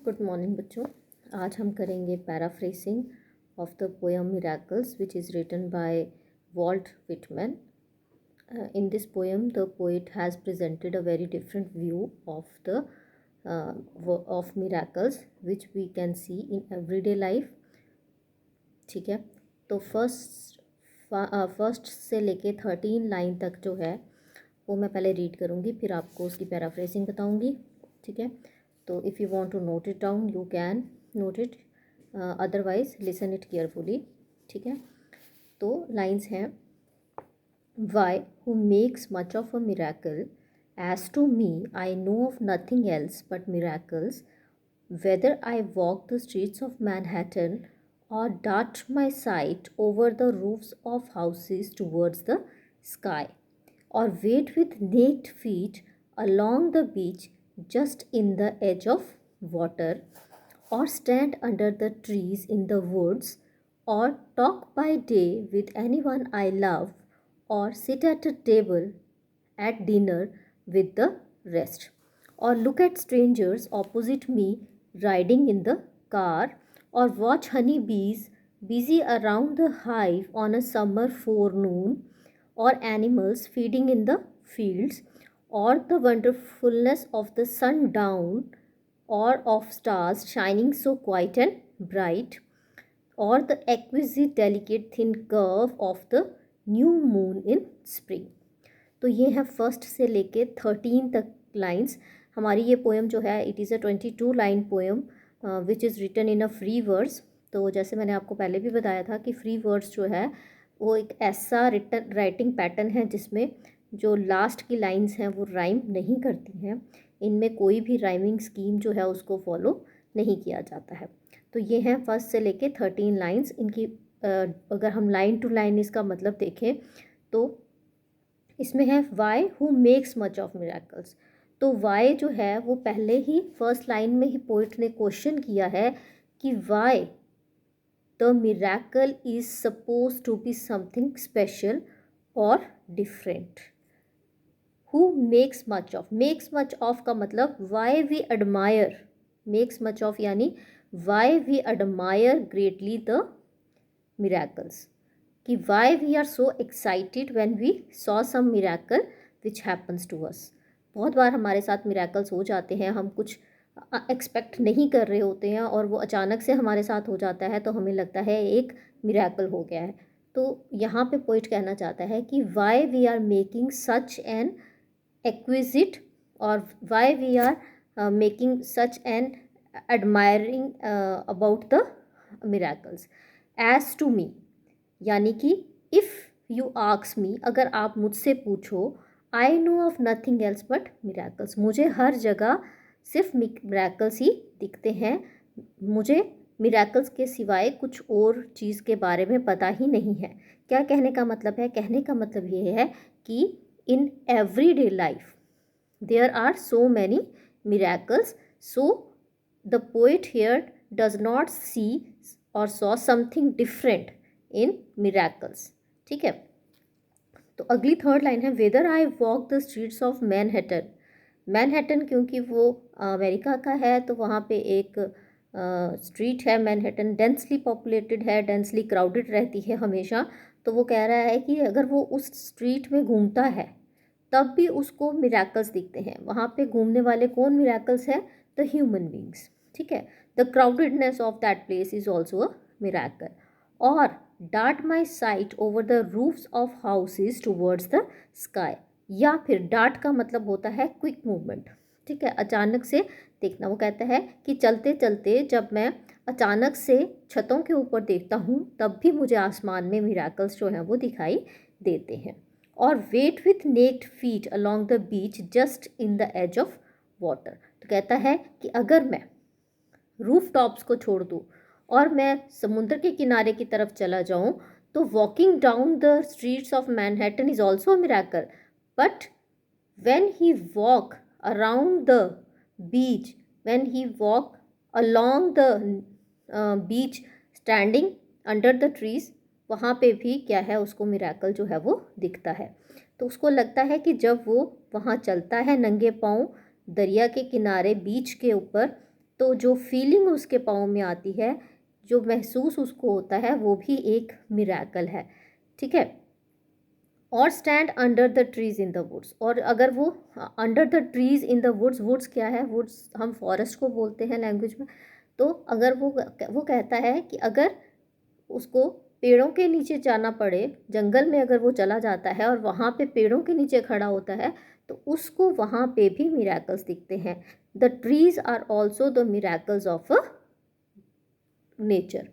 Good morning बच्चों। आज हम करेंगे paraphrasing of the poem Miracles which is written by Walt Whitman. In this poem the poet has presented a very different view of the of miracles which we can see in everyday life. ठीक है, तो first से लेके 13 line तक जो है वो मैं पहले रीड करूँगी, फिर आपको उसकी पैराफ्रेसिंग बताऊँगी. ठीक है, तो if you want to note it down you can note it, otherwise listen it carefully. ठीक है, तो लाइंस हैं. Why, who makes much of a miracle? As to me, I know of nothing else but miracles. Whether I walk the streets of Manhattan or dart my sight over the roofs of houses towards the sky, or wade with naked feet along the beach just in the edge of water, or stand under the trees in the woods, or talk by day with anyone I love, or sit at a table at dinner with the rest, or look at strangers opposite me riding in the car, or watch honeybees busy around the hive on a summer forenoon, or animals feeding in the fields, or the wonderfulness of the sundown, or of stars shining so quiet and bright, or the exquisite delicate thin curve of the new moon in spring. तो ये है first से लेके 13 तक lines. हमारी ये poem जो है it is a 22 line poem which is written in a free verse. तो जैसे मैंने आपको पहले भी बताया था कि फ्री वर्स जो है वो एक ऐसा रिटन राइटिंग पैटर्न है जिसमें जो लास्ट की लाइंस हैं वो राइम नहीं करती हैं. इनमें कोई भी राइमिंग स्कीम जो है उसको फॉलो नहीं किया जाता है. तो ये हैं फर्स्ट से लेके 13 लाइंस. इनकी अगर हम लाइन टू लाइन इसका मतलब देखें तो इसमें है why who makes much of miracles. तो वाई जो है वो पहले ही फर्स्ट लाइन में ही पोइट ने क्वेश्चन किया है कि why the miracle is suppose to be something special और different. Who makes much of का मतलब why we admire. Makes much of यानी why we admire greatly the miracles. कि why we are so excited when we saw some miracle which happens to us. बहुत बार हमारे साथ miracles हो जाते हैं, हम कुछ एक्सपेक्ट नहीं कर रहे होते हैं और वो अचानक से हमारे साथ हो जाता है तो हमें लगता है एक miracle हो गया है. तो यहाँ पे पोइट कहना चाहता है कि why we are making such an exquisite और why we are making such an admiring about the miracles. As to me यानी कि इफ़ यू आस्क मी, अगर आप मुझसे पूछो, I know of nothing else but miracles. मुझे हर जगह सिर्फ मिरेकल्स ही दिखते हैं. मुझे मिरेकल्स के सिवाय कुछ और चीज़ के बारे में पता ही नहीं है. क्या कहने का मतलब है? कहने का मतलब ये है कि in every day life there are so many miracles. So the poet here does not see और saw something different in miracles. ठीक है, तो अगली थर्ड लाइन है whether I walk the streets of Manhattan. Manhattan क्योंकि वो America का है तो वहाँ पे एक स्ट्रीट है मैनहट्टन, डेंसली पॉपुलेटेड है, डेंसली क्राउडेड रहती है हमेशा. तो वो कह रहा है कि अगर वो उस स्ट्रीट में घूमता है तब भी उसको मिरेकल्स दिखते हैं. वहाँ पे घूमने वाले कौन मिरेकल्स हैं? The human beings. ठीक है, the crowdedness of that place is also a miracle. Or dart my sight over the roofs of houses towards the sky. या फिर डार्ट का मतलब होता है क्विक मूवमेंट. ठीक है, अचानक से देखना. वो कहता है कि चलते चलते जब मैं अचानक से छतों के ऊपर देखता हूँ तब भी मुझे आसमान में मिरेकल्स जो हैं वो दिखाई देते हैं. और wade with naked feet along the beach just in the edge of water. तो कहता है कि अगर मैं रूफ टॉप्स को छोड़ दूँ और मैं समुद्र के किनारे की तरफ चला जाऊँ तो walking down the streets of Manhattan is also a miracle. But when he walk around the beach, when he walk along the beach standing under the trees, वहाँ पे भी क्या है उसको मिरेकल जो है वो दिखता है. तो उसको लगता है कि जब वो वहाँ चलता है नंगे पाँव दरिया के किनारे बीच के ऊपर तो जो फीलिंग उसके पाँव में आती है, जो महसूस उसको होता है, वो भी एक मिरेकल है, ठीक है। और stand under the trees in the woods, और अगर वो under the trees in the woods, woods क्या है, वुड्स हम फॉरेस्ट को बोलते हैं लैंग्वेज में, तो अगर वो कहता है कि अगर उसको पेड़ों के नीचे जाना पड़े, जंगल में अगर वो चला जाता है और वहाँ पे पेड़ों के नीचे खड़ा होता है, तो उसको वहाँ पे भी मिरेकल्स दिखते हैं। The trees are also the miracles of a nature.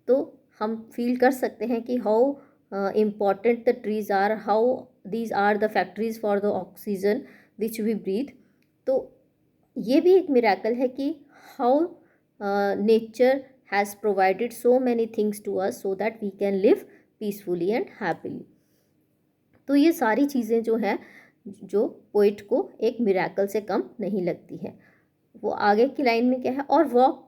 तो हम फील कर सकते हैं कि how important the trees are, how these are the factories for the oxygen which we breathe. तो ये भी एक मिरेकल है कि how nature has provided so many things to us so that we can live peacefully and happily. तो ये सारी चीज़ें जो हैं, जो पोइट को एक मिरेकल से कम नहीं लगती है। वो आगे की लाइन में क्या है, और वॉक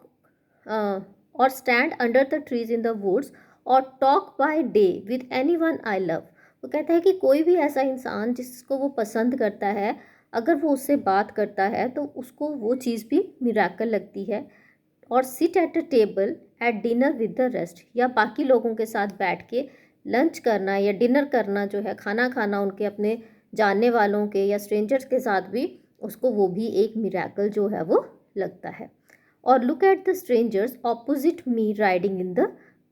और stand under the trees in the woods और talk by day with anyone I love. वो कहता है कि कोई भी ऐसा इंसान जिसको वो पसंद करता है, अगर वो उससे बात करता है तो उसको वो चीज़ भी मिरेकल लगती है। और sit at a table at dinner with the rest, या बाकी लोगों के साथ बैठ के लंच करना या डिनर करना जो है, खाना खाना उनके अपने जानने वालों के या स्ट्रेंजर्स के साथ भी, उसको वो भी एक मिरेकल जो है वो लगता है। और look at the strangers opposite me riding in the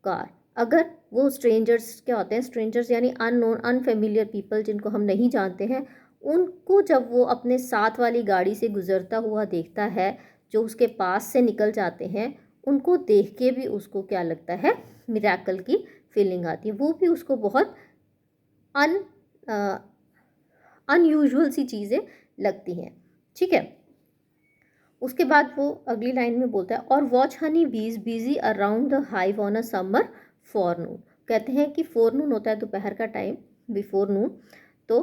car. अगर वो स्ट्रेंजर्स क्या होते हैं, स्ट्रेंजर्स यानी अननोन अनफेमिलियर पीपल, जिनको हम नहीं जानते हैं, उनको जब वो अपने साथ वाली गाड़ी से गुजरता हुआ देखता है, जो उसके पास से निकल जाते हैं, उनको देख के भी उसको क्या लगता है, मिरेकल की फीलिंग आती है। वो भी उसको बहुत अनयूजुअल सी चीज़ें लगती हैं, ठीक है। उसके बाद वो अगली लाइन में बोलता है, और वॉच हनी बीज busy around the hive on a summer फॉरनून। कहते हैं कि फोरनून होता है दोपहर का टाइम, बिफोर नून। तो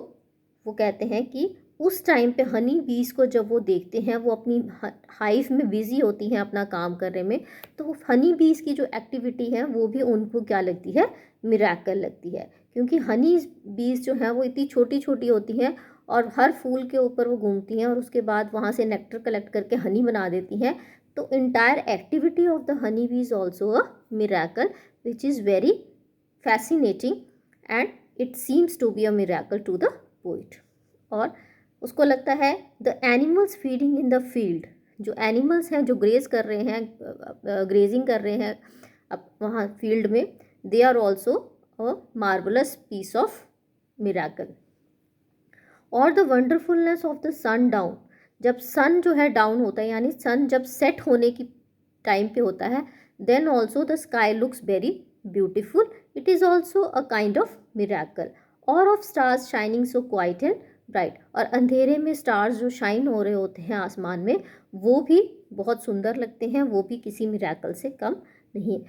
वो कहते हैं कि उस टाइम पे हनी बीज को जब वो देखते हैं, वो अपनी हाइव में बिजी होती हैं अपना काम करने में, तो हनी बीज की जो एक्टिविटी है वो भी उनको क्या लगती है, मिरेकल लगती है। क्योंकि हनी बीज जो है वो इतनी छोटी छोटी होती हैं और हर फूल के ऊपर वो घूमती हैं और उसके बाद वहाँ से नेक्टर कलेक्ट करके हनी बना देती हैं। तो entire activity of the honey bee is also a miracle which is very fascinating and it seems to be a miracle to the poet. और उसको लगता है the animals feeding in the field, जो एनिमल्स हैं जो graze कर रहे हैं, ग्रेजिंग कर रहे हैं अब वहाँ फील्ड में, they are also a marvellous piece of miracle. और the wonderfulness of the sun down, जब सन जो है डाउन होता है, यानी सन जब सेट होने की टाइम पे होता है, then also the sky looks very beautiful, it is also a kind of miracle. और of stars shining so quite and bright, और अंधेरे में स्टार्स जो शाइन हो रहे होते हैं आसमान में, वो भी बहुत सुंदर लगते हैं, वो भी किसी मिरेकल से कम नहीं।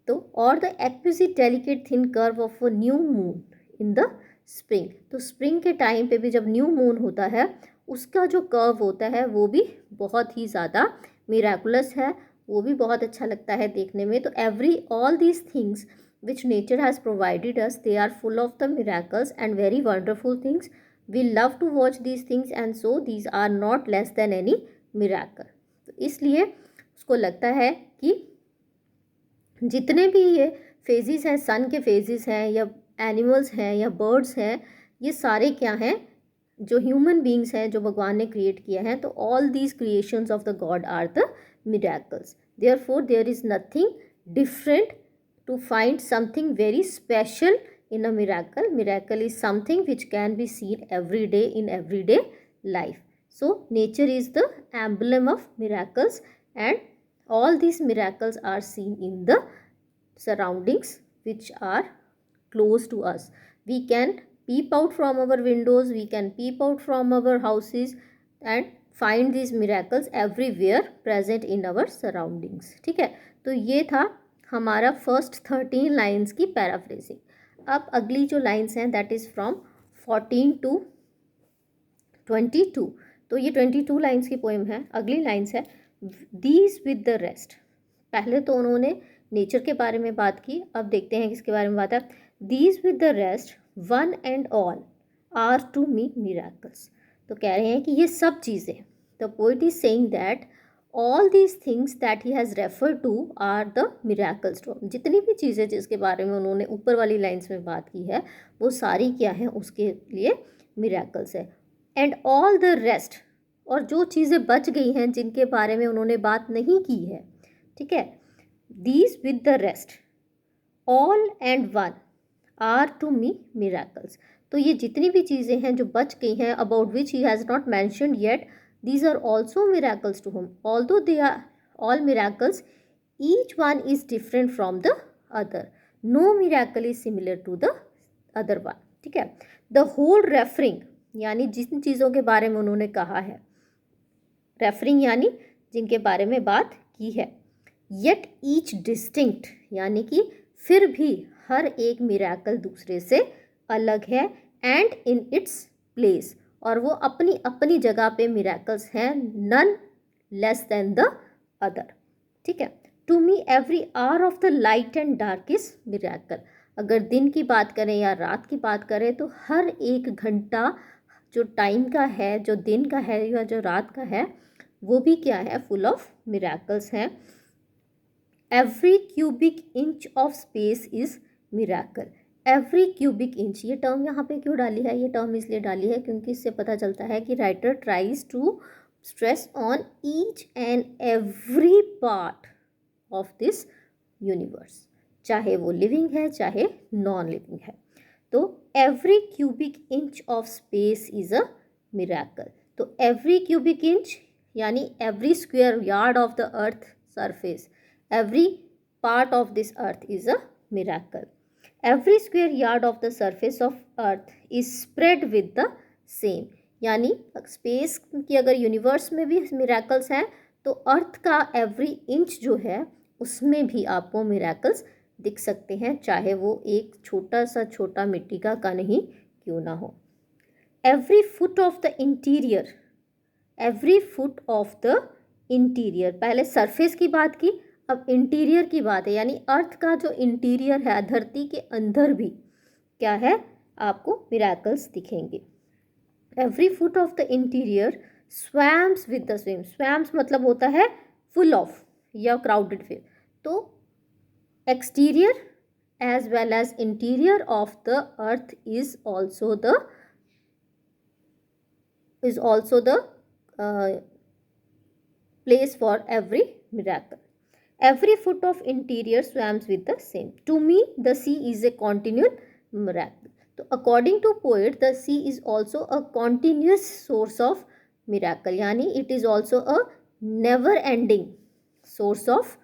तो और the exquisite delicate thin curve of a new moon in the spring, तो स्प्रिंग के टाइम पे भी जब न्यू मून होता है, उसका जो कर्व होता है वो भी बहुत ही ज़्यादा मिरेकुलस है, वो भी बहुत अच्छा लगता है देखने में। तो every all these things which nature has provided us, they are full of the miracles and very wonderful things. We love to watch these things and so these are not less than any miracle. तो इसलिए उसको लगता है कि जितने भी ये phases हैं, सन के फेजेस हैं या एनिमल्स हैं या बर्ड्स हैं, ये सारे क्या हैं, जो ह्यूमन बींग्स हैं, जो भगवान ने क्रिएट किया है। तो all these creations of the god are the miracles. Therefore there is nothing different to find something very special in a miracle. Miracle is something which can be seen every day in everyday life. So nature is the emblem of miracles, and all these miracles are seen in the surroundings which are close to us. We can peep out from our windows, we can peep out from our houses and find these miracles everywhere present in our surroundings. ठीक है, तो ये था हमारा first 13 lines की paraphrasing. अब अगली जो लाइन्स हैं दैट इज़ फ्रॉम 14 टू 22। तो ये 22 लाइन्स की पोएम है। अगली लाइन्स है दीज विद द रेस्ट। पहले तो उन्होंने नेचर के बारे में बात की, अब देखते हैं किसके बारे में बात है। These with the rest one and all are to me miracles. तो कह रहे हैं कि ये सब चीज़ें, the poet is saying that all these things that he has refer to are the miracles to him. जितनी भी चीज़ें जिसके बारे में उन्होंने ऊपर वाली लाइन्स में बात की है वो सारी क्या है, उसके लिए मिराकल्स है। एंड ऑल द रेस्ट, और जो चीज़ें बच गई हैं जिनके बारे में उन्होंने बात नहीं की है, ठीक है, these with the rest all and one are to me miracles. तो ये जितनी भी चीज़ें हैं जो बच गई हैं, about which he has not mentioned yet, these are also miracles to him. Although they are all miracles, each one is different from the other. No miracle is similar to the other one. ठीक है, the whole referring यानी जिन चीज़ों के बारे में उन्होंने कहा है, रेफरिंग यानी जिनके बारे में बात की है, yet each distinct यानी कि फिर भी हर एक मिराकल दूसरे से अलग है, and in its place, और वो अपनी अपनी जगह पे मिराकल्स हैं, none less than the other. ठीक है, to me every hour of the light and dark is miracle. अगर दिन की बात करें या रात की बात करें तो हर एक घंटा जो टाइम का है, जो दिन का है या जो रात का है, वो भी क्या है, फुल ऑफ मिराकल्स हैं। Every cubic inch of space is miracle. Every cubic inch, ये टर्म यहाँ पे क्यों डाली है? ये टर्म इसलिए डाली है क्योंकि इससे पता चलता है कि writer tries to stress on each and every part of this universe, चाहे वो लिविंग है चाहे नॉन लिविंग है। तो every cubic inch of space is a miracle. तो एवरी क्यूबिक इंच यानी every square yard of the earth surface, every part of this earth is a miracle. Every square yard of the surface of earth is spread with the same, यानी space की अगर universe में भी miracles हैं तो अर्थ का every inch जो है उसमें भी आपको मिराकल्स दिख सकते हैं, चाहे वो एक छोटा मिट्टी का कण ही क्यों ना हो। Every foot of the interior, every foot of the interior, पहले सरफेस की बात की, अब इंटीरियर की बात है, यानी अर्थ का जो इंटीरियर है, धरती के अंदर भी क्या है, आपको मिराकल्स दिखेंगे। Every foot of the interior swarms with the swim. Swarms मतलब होता है फुल ऑफ या क्राउडेड फिर। तो exterior as well as interior of the earth is also the place for every miracle. Every foot of interior swams with the same. To me, the sea is a continual miracle. So, according to poet, the sea is also a continuous source of miracle. यानी it is also a never-ending source of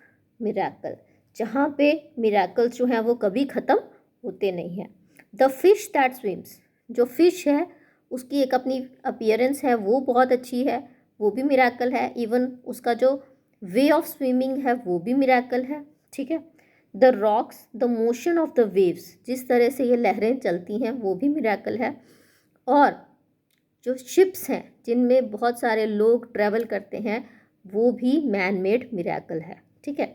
miracle. जहाँ पे miracles जो हैं वो कभी ख़त्म होते नहीं हैं. The fish that swims, जो fish है उसकी एक अपनी appearance है वो बहुत अच्छी है, वो भी miracle है. Even उसका जो वे ऑफ स्विमिंग है वो भी मिराकल है। ठीक है, the rocks, the motion of the waves, जिस तरह से ये लहरें चलती हैं वो भी मिराकल है। और जो शिप्स हैं जिनमें बहुत सारे लोग ट्रैवल करते हैं वो भी मैन मेड मिराकल है। ठीक है,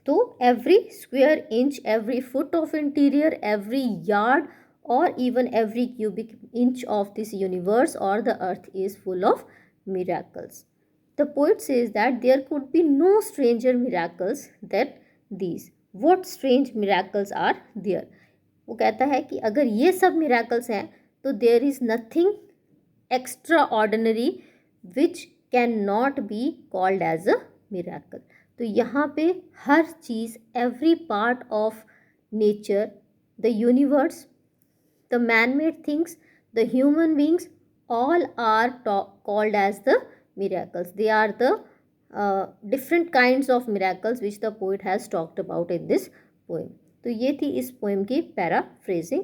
तो every square inch, every foot of interior, every yard और even every cubic inch of this universe और the earth is full of miracles. The poet says that there could be no stranger miracles than these. What strange miracles are there? वो कहता है कि अगर ये सब miracles हैं तो there is nothing extraordinary which cannot be called as a miracle. तो यहाँ पे हर चीज़, every part of nature, the universe, the man-made things, the human beings, all are called as the miracles. They are the different kinds of miracles which the poet has talked about in this poem. तो ये थी इस poem की paraphrasing.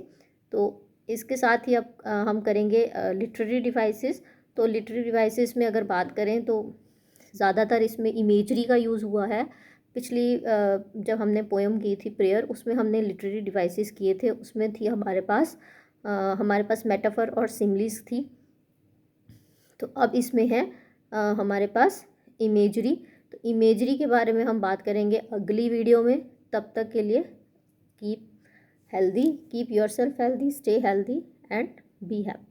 तो इसके साथ ही अब हम करेंगे लिटरेरी डिवाइसेस। तो लिटरेरी डिवाइसेस में अगर बात करें तो ज़्यादातर इसमें इमेजरी का यूज़ हुआ है। पिछली जब हमने पोएम की थी प्रेयर, उसमें हमने लिटरेरी डिवाइसेस किए थे, उसमें थी हमारे पास मेटाफर और सिमिलीज थी। तो अब इसमें है हमारे पास इमेजरी। तो इमेजरी के बारे में हम बात करेंगे अगली वीडियो में। तब तक के लिए keep healthy, keep yourself healthy, stay healthy and be happy.